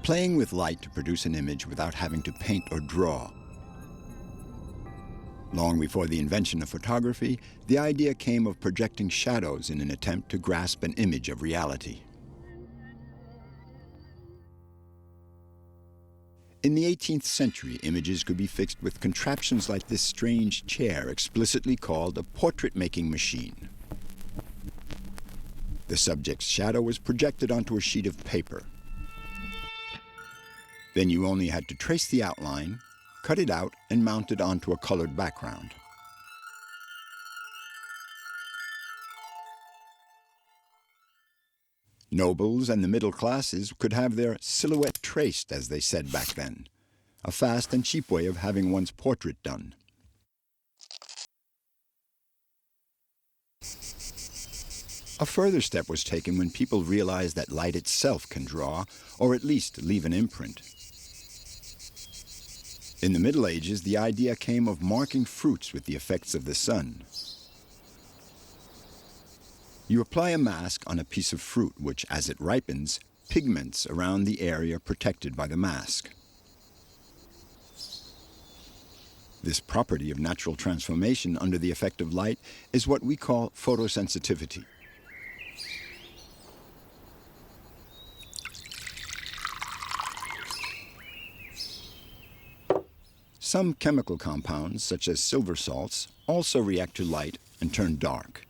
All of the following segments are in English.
playing with light to produce an image without having to paint or draw. Long before the invention of photography, the idea came of projecting shadows in an attempt to grasp an image of reality. In the 18th century, images could be fixed with contraptions like this strange chair, explicitly called a portrait-making machine. The subject's shadow was projected onto a sheet of paper. Then you only had to trace the outline, cut it out, and mount it onto a colored background. Nobles and the middle classes could have their silhouette traced, as they said back then, a fast and cheap way of having one's portrait done. A further step was taken when people realized that light itself can draw, or at least leave an imprint. In the Middle Ages, the idea came of marking fruits with the effects of the sun. You apply a mask on a piece of fruit which, as it ripens, pigments around the area protected by the mask. This property of natural transformation under the effect of light is what we call photosensitivity. Some chemical compounds, such as silver salts, also react to light and turn dark.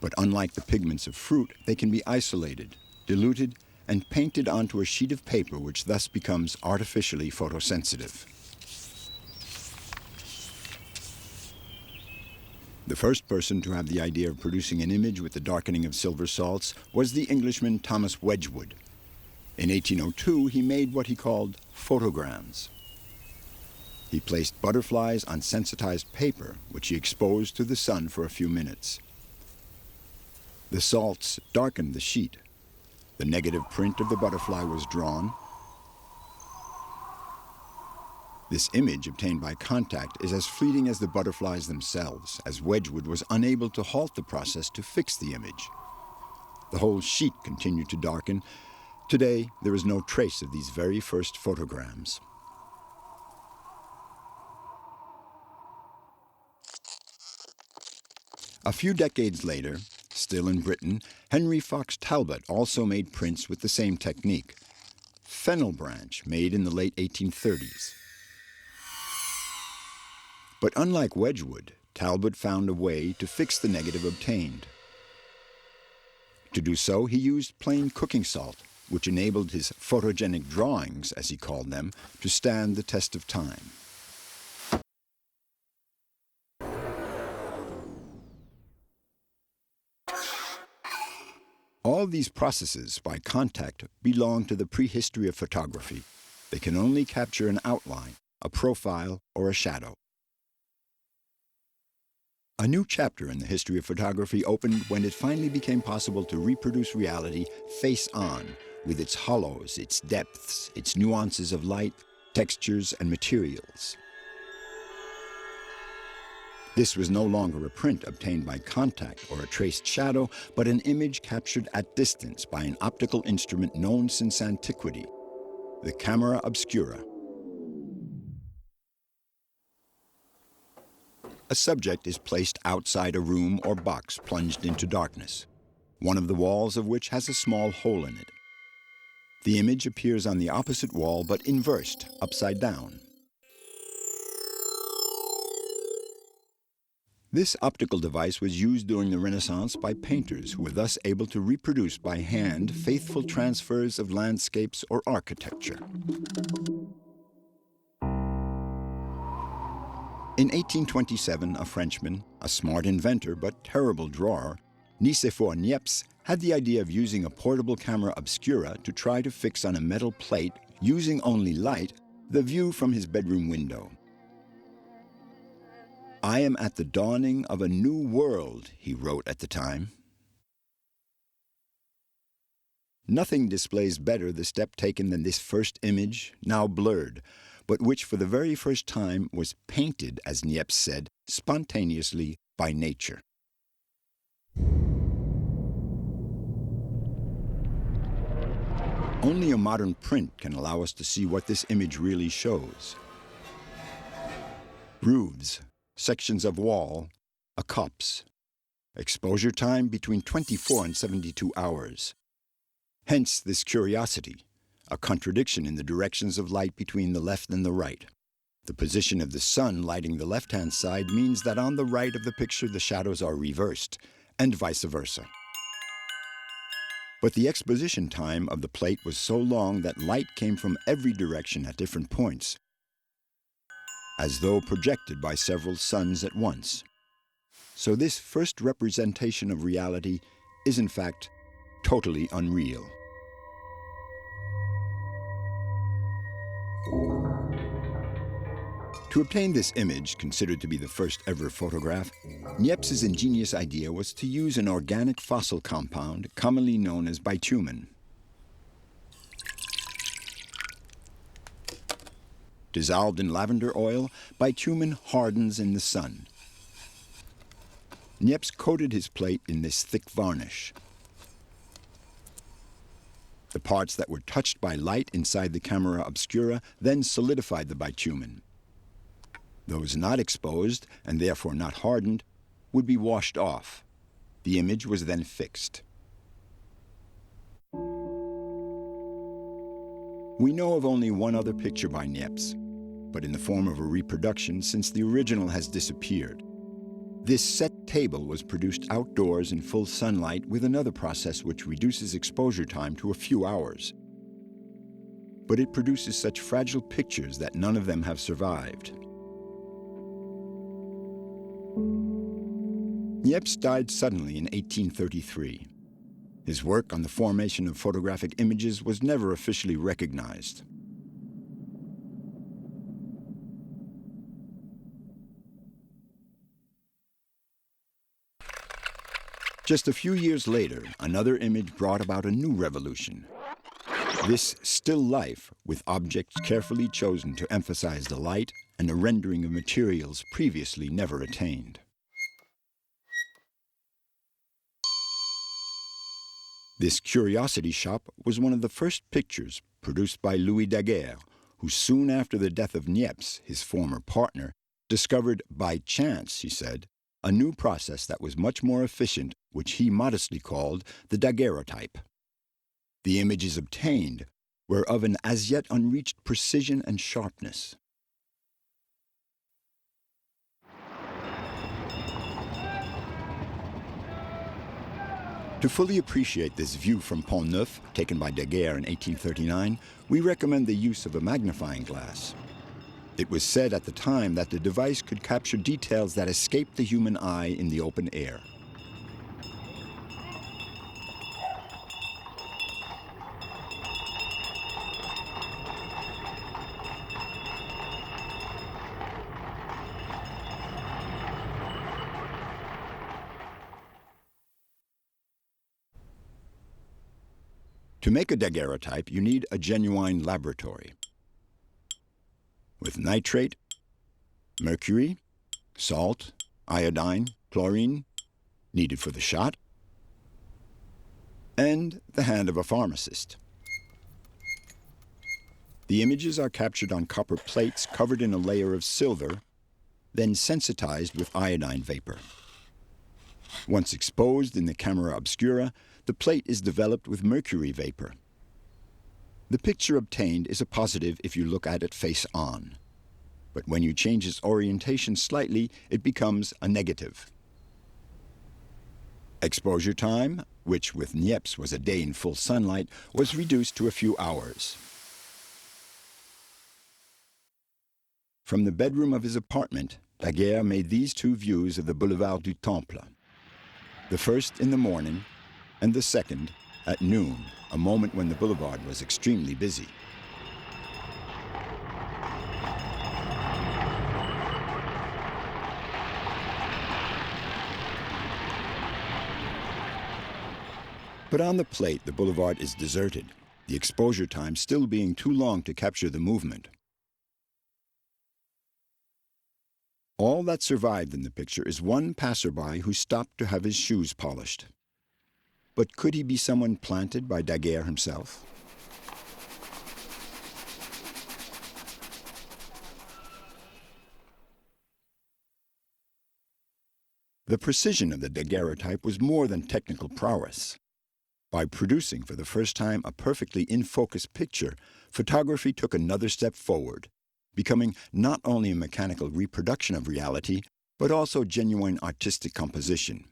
But unlike the pigments of fruit, they can be isolated, diluted, and painted onto a sheet of paper, which thus becomes artificially photosensitive. The first person to have the idea of producing an image with the darkening of silver salts was the Englishman Thomas Wedgwood. In 1802, he made what he called photograms. He placed butterflies on sensitized paper, which he exposed to the sun for a few minutes. The salts darkened the sheet. The negative print of the butterfly was drawn. This image obtained by contact is as fleeting as the butterflies themselves, as Wedgwood was unable to halt the process to fix the image. The whole sheet continued to darken. Today, there is no trace of these very first photograms. A few decades later, still in Britain, Henry Fox Talbot also made prints with the same technique. Fennel branch, made in the late 1830s. But unlike Wedgwood, Talbot found a way to fix the negative obtained. To do so, he used plain cooking salt, which enabled his photogenic drawings, as he called them, to stand the test of time. All these processes, by contact, belong to the prehistory of photography. They can only capture an outline, a profile, or a shadow. A new chapter in the history of photography opened when it finally became possible to reproduce reality face-on, with its hollows, its depths, its nuances of light, textures, and materials. This was no longer a print obtained by contact or a traced shadow, but an image captured at distance by an optical instrument known since antiquity, the camera obscura. A subject is placed outside a room or box plunged into darkness, one of the walls of which has a small hole in it. The image appears on the opposite wall, but inversed, upside down. This optical device was used during the Renaissance by painters who were thus able to reproduce by hand faithful transfers of landscapes or architecture. In 1827, a Frenchman, a smart inventor but terrible drawer, Niepce, had the idea of using a portable camera obscura to try to fix on a metal plate, using only light, the view from his bedroom window. "I am at the dawning of a new world," he wrote at the time. Nothing displays better the step taken than this first image, now blurred, but which for the very first time was painted, as Niepce said, spontaneously by nature. Only a modern print can allow us to see what this image really shows. Roofs, sections of wall, a copse. Exposure time between 24 and 72 hours. Hence this curiosity, a contradiction in the directions of light between the left and the right. The position of the sun lighting the left-hand side means that on the right of the picture the shadows are reversed, and vice versa. But the exposition time of the plate was so long that light came from every direction at different points, as though projected by several suns at once. So this first representation of reality is in fact totally unreal. To obtain this image, considered to be the first ever photograph, Niepce's ingenious idea was to use an organic fossil compound commonly known as bitumen. Dissolved in lavender oil, bitumen hardens in the sun. Niepce coated his plate in this thick varnish. The parts that were touched by light inside the camera obscura then solidified the bitumen. Those not exposed, and therefore not hardened, would be washed off. The image was then fixed. We know of only one other picture by Niepce, but in the form of a reproduction since the original has disappeared. This set table was produced outdoors in full sunlight with another process which reduces exposure time to a few hours. But it produces such fragile pictures that none of them have survived. Niepce died suddenly in 1833. His work on the formation of photographic images was never officially recognized. Just a few years later, another image brought about a new revolution. This still life, with objects carefully chosen to emphasize the light and a rendering of materials previously never attained. This curiosity shop was one of the first pictures produced by Louis Daguerre, who soon after the death of Niepce, his former partner, discovered by chance, he said, a new process that was much more efficient, which he modestly called the daguerreotype. The images obtained were of an as yet unreached precision and sharpness. To fully appreciate this view from Pont Neuf, taken by Daguerre in 1839, we recommend the use of a magnifying glass. It was said at the time that the device could capture details that escaped the human eye in the open air. To make a daguerreotype, you need a genuine laboratory with nitrate, mercury, salt, iodine, chlorine, needed for the shot, and the hand of a pharmacist. The images are captured on copper plates covered in a layer of silver, then sensitized with iodine vapor. Once exposed in the camera obscura, the plate is developed with mercury vapor. The picture obtained is a positive if you look at it face on. But when you change its orientation slightly, it becomes a negative. Exposure time, which with Niepce was a day in full sunlight, was reduced to a few hours. From the bedroom of his apartment, Daguerre made these two views of the Boulevard du Temple. The first in the morning, and the second at noon, a moment when the boulevard was extremely busy. But on the plate, the boulevard is deserted, the exposure time still being too long to capture the movement. All that survived in the picture is one passerby who stopped to have his shoes polished. But could he be someone planted by Daguerre himself? The precision of the daguerreotype was more than technical prowess. By producing for the first time a perfectly in-focus picture, photography took another step forward, becoming not only a mechanical reproduction of reality, but also genuine artistic composition.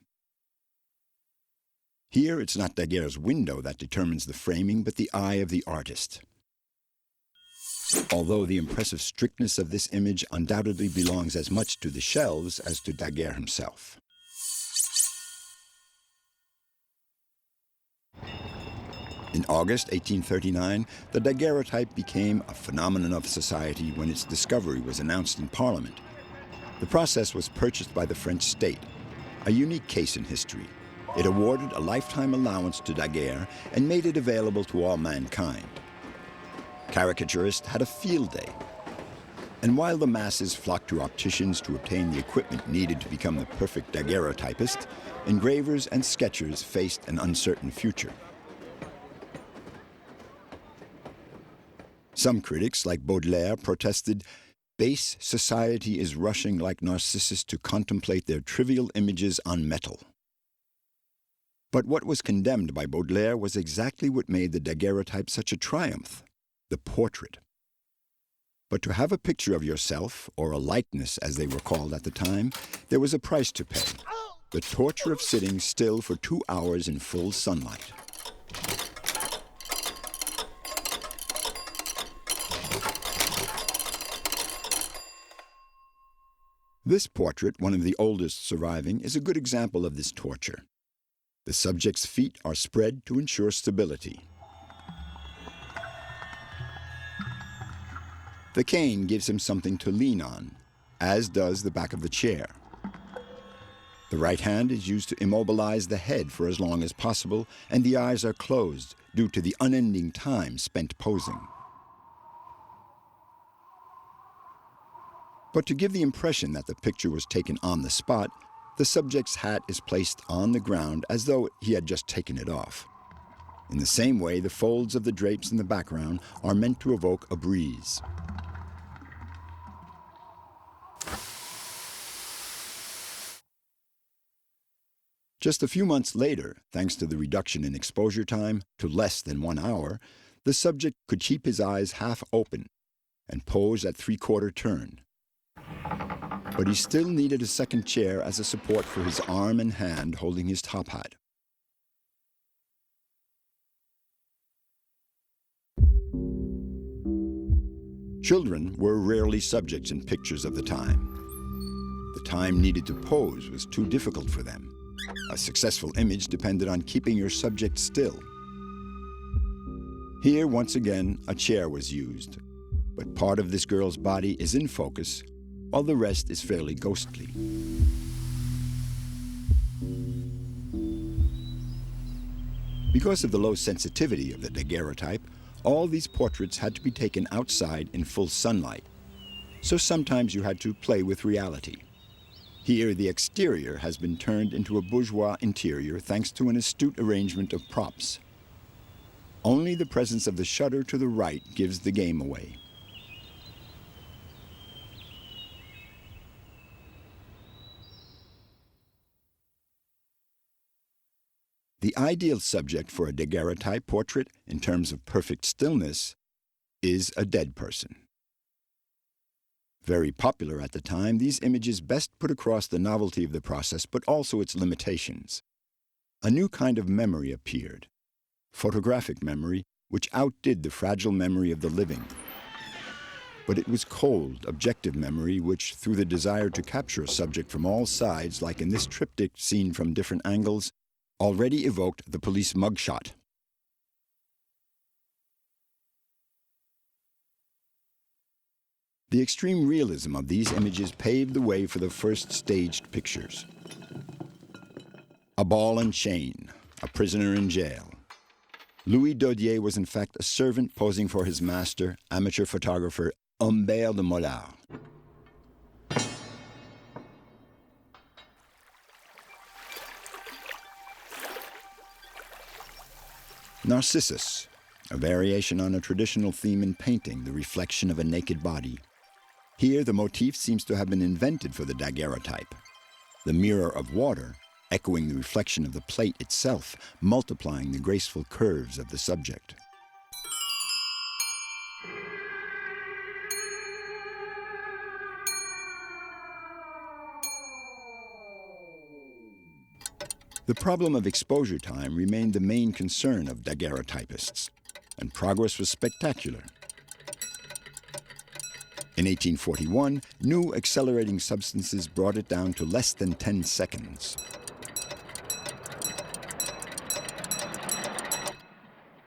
Here, it's not Daguerre's window that determines the framing, but the eye of the artist. Although the impressive strictness of this image undoubtedly belongs as much to the shelves as to Daguerre himself. In August 1839, the daguerreotype became a phenomenon of society when its discovery was announced in Parliament. The process was purchased by the French state, a unique case in history. It awarded a lifetime allowance to Daguerre and made it available to all mankind. Caricaturists had a field day. And while the masses flocked to opticians to obtain the equipment needed to become the perfect daguerreotypist, engravers and sketchers faced an uncertain future. Some critics, like Baudelaire, protested, "Base society is rushing like Narcissus to contemplate their trivial images on metal." But what was condemned by Baudelaire was exactly what made the daguerreotype such a triumph: the portrait. But to have a picture of yourself, or a likeness as they were called at the time, there was a price to pay: the torture of sitting still for 2 hours in full sunlight. This portrait, one of the oldest surviving, is a good example of this torture. The subject's feet are spread to ensure stability. The cane gives him something to lean on, as does the back of the chair. The right hand is used to immobilize the head for as long as possible, and the eyes are closed due to the unending time spent posing. But to give the impression that the picture was taken on the spot, the subject's hat is placed on the ground as though he had just taken it off. In the same way, the folds of the drapes in the background are meant to evoke a breeze. Just a few months later, thanks to the reduction in exposure time to less than 1 hour, the subject could keep his eyes half open and pose at 3/4 turn. But he still needed a second chair as a support for his arm and hand holding his top hat. Children were rarely subjects in pictures of the time. The time needed to pose was too difficult for them. A successful image depended on keeping your subject still. Here, once again, a chair was used, but part of this girl's body is in focus, while the rest is fairly ghostly. Because of the low sensitivity of the daguerreotype, all these portraits had to be taken outside in full sunlight, so sometimes you had to play with reality. Here, the exterior has been turned into a bourgeois interior thanks to an astute arrangement of props. Only the presence of the shutter to the right gives the game away. The ideal subject for a daguerreotype portrait, in terms of perfect stillness, is a dead person. Very popular at the time, these images best put across the novelty of the process, but also its limitations. A new kind of memory appeared, photographic memory, which outdid the fragile memory of the living. But it was cold, objective memory which, through the desire to capture a subject from all sides, like in this triptych seen from different angles, already evoked the police mugshot. The extreme realism of these images paved the way for the first staged pictures. A ball and chain, a prisoner in jail. Louis Dodier was in fact a servant posing for his master, amateur photographer Humbert de Mollard. Narcissus, a variation on a traditional theme in painting, the reflection of a naked body. Here, the motif seems to have been invented for the daguerreotype. the mirror of water, echoing the reflection of the plate itself, multiplying the graceful curves of the subject. The problem of exposure time remained the main concern of daguerreotypists, and progress was spectacular. In 1841, new accelerating substances brought it down to less than 10 seconds.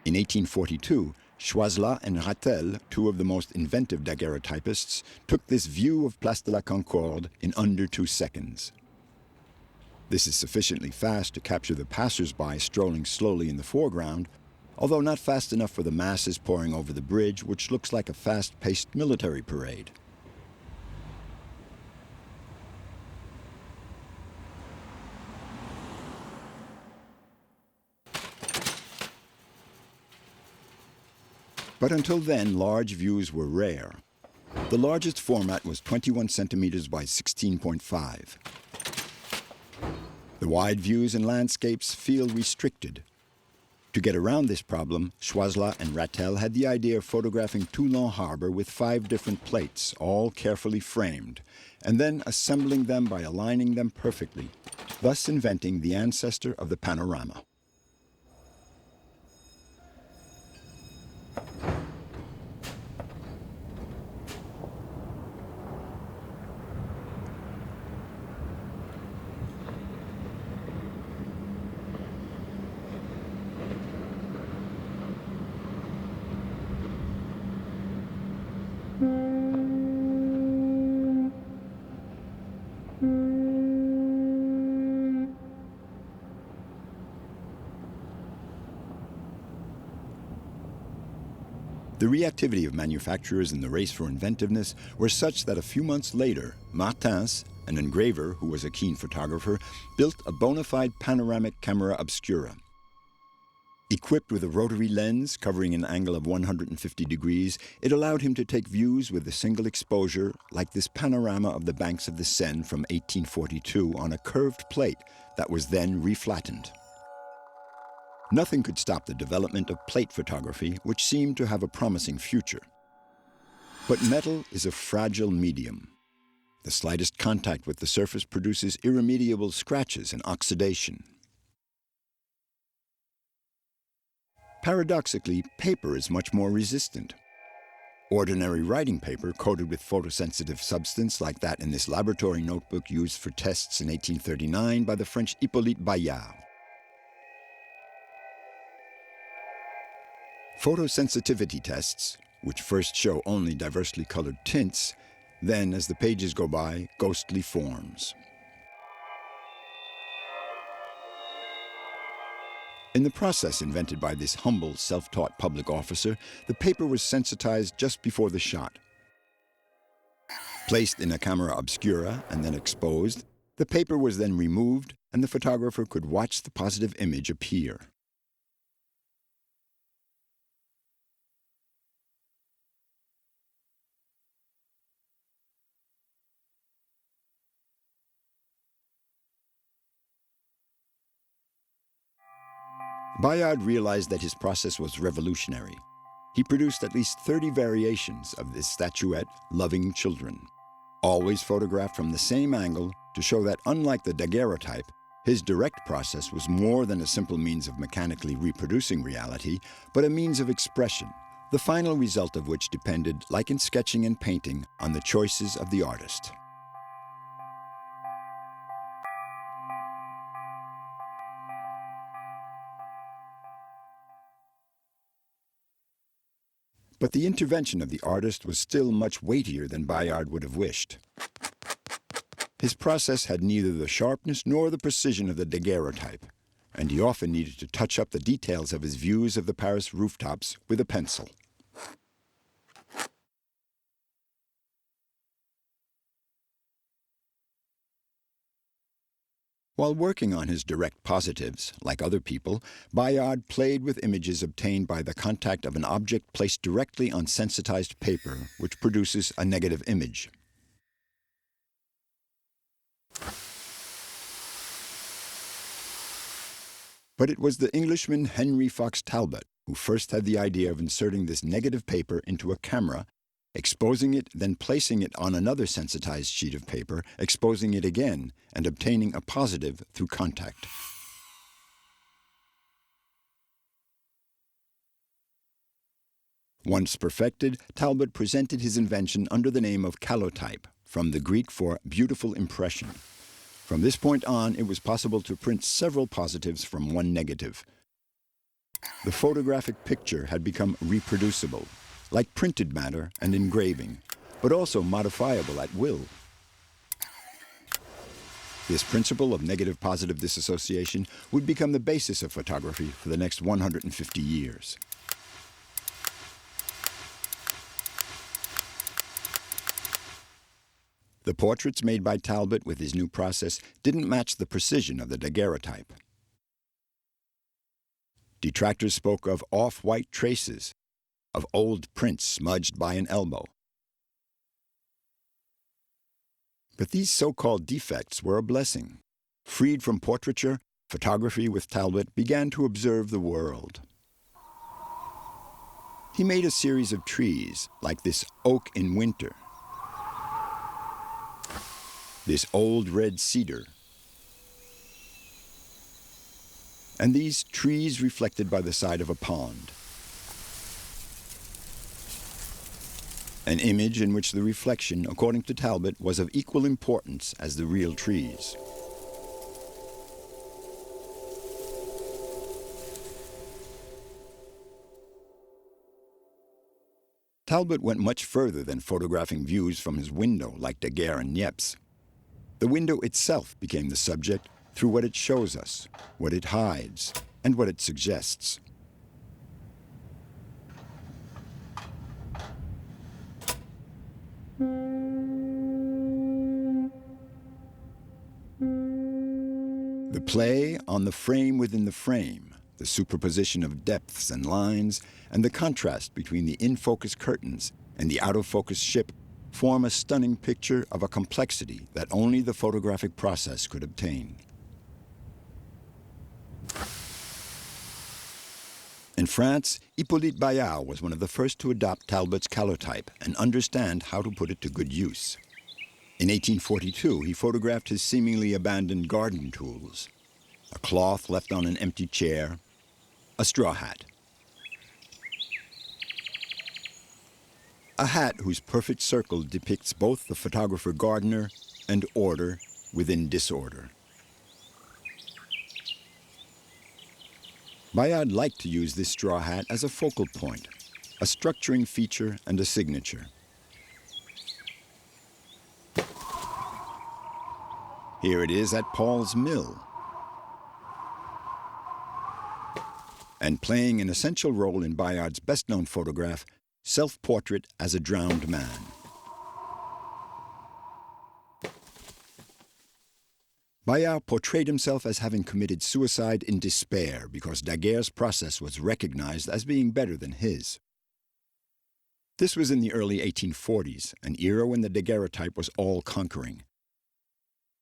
In 1842, Choislat and Rattel, two of the most inventive daguerreotypists, took this view of Place de la Concorde in under 2 seconds. This is sufficiently fast to capture the passers-by strolling slowly in the foreground, although not fast enough for the masses pouring over the bridge, which looks like a fast-paced military parade. But until then, large views were rare. The largest format was 21 centimeters by 16.5. The wide views and landscapes feel restricted. To get around this problem, Choislat and Rattel had the idea of photographing Toulon Harbor with 5 different plates, all carefully framed, and then assembling them by aligning them perfectly, thus inventing the ancestor of the panorama. The reactivity of manufacturers in the race for inventiveness were such that a few months later, Martins, an engraver who was a keen photographer, built a bona fide panoramic camera obscura. Equipped with a rotary lens covering an angle of 150 degrees, it allowed him to take views with a single exposure, like this panorama of the banks of the Seine from 1842 on a curved plate that was then reflattened. Nothing could stop the development of plate photography, which seemed to have a promising future. But metal is a fragile medium. The slightest contact with the surface produces irremediable scratches and oxidation. Paradoxically, paper is much more resistant. Ordinary writing paper coated with photosensitive substance like that in this laboratory notebook used for tests in 1839 by the French Hippolyte Bayard. Photosensitivity tests, which first show only diversely colored tints, then, as the pages go by, ghostly forms. In the process invented by this humble, self-taught public officer, the paper was sensitized just before the shot. Placed in a camera obscura and then exposed, the paper was then removed and the photographer could watch the positive image appear. Bayard realized that his process was revolutionary. He produced at least 30 variations of this statuette, Loving Children, always photographed from the same angle to show that, unlike the daguerreotype, his direct process was more than a simple means of mechanically reproducing reality, but a means of expression, the final result of which depended, like in sketching and painting, on the choices of the artist. But the intervention of the artist was still much weightier than Bayard would have wished. His process had neither the sharpness nor the precision of the daguerreotype, and he often needed to touch up the details of his views of the Paris rooftops with a pencil. While working on his direct positives, like other people, Bayard played with images obtained by the contact of an object placed directly on sensitized paper, which produces a negative image. But it was the Englishman Henry Fox Talbot who first had the idea of inserting this negative paper into a camera, exposing it, then placing it on another sensitized sheet of paper, exposing it again, and obtaining a positive through contact. Once perfected, Talbot presented his invention under the name of calotype, from the Greek for beautiful impression. From this point on, it was possible to print several positives from one negative. The photographic picture had become reproducible, like printed matter and engraving, but also modifiable at will. This principle of negative-positive dissociation would become the basis of photography for the next 150 years. The portraits made by Talbot with his new process didn't match the precision of the daguerreotype. Detractors spoke of off-white traces, of old prints smudged by an elbow. But these so-called defects were a blessing. Freed from portraiture, photography with Talbot began to observe the world. He made a series of trees, like this oak in winter, this old red cedar, and these trees reflected by the side of a pond. An image in which the reflection, according to Talbot, was of equal importance as the real trees. Talbot went much further than photographing views from his window like Daguerre and Niepce. The window itself became the subject through what it shows us, what it hides, and what it suggests. The play on the frame within the frame, the superposition of depths and lines, and the contrast between the in-focus curtains and the out-of-focus ship form a stunning picture of a complexity that only the photographic process could obtain. In France, Hippolyte Bayard was one of the first to adopt Talbot's calotype and understand how to put it to good use. In 1842, he photographed his seemingly abandoned garden tools: a cloth left on an empty chair, a straw hat. A hat whose perfect circle depicts both the photographer-gardener and order within disorder. Bayard liked to use this straw hat as a focal point, a structuring feature and a signature. Here it is at Paul's Mill, and playing an essential role in Bayard's best-known photograph, Self-Portrait as a Drowned Man. Bayard portrayed himself as having committed suicide in despair because Daguerre's process was recognized as being better than his. This was in the early 1840s, an era when the daguerreotype was all-conquering.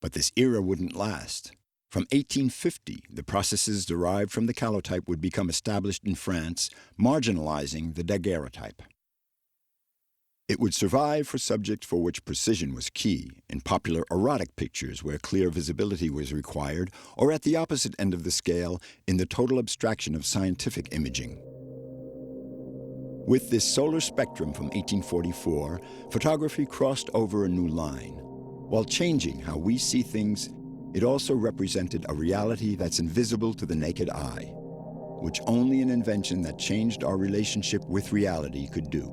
But this era wouldn't last. From 1850, the processes derived from the calotype would become established in France, marginalizing the daguerreotype. It would survive for subjects for which precision was key, in popular erotic pictures where clear visibility was required, or at the opposite end of the scale, in the total abstraction of scientific imaging. With this solar spectrum from 1844, photography crossed over a new line. While changing how we see things, it also represented a reality that's invisible to the naked eye, which only an invention that changed our relationship with reality could do.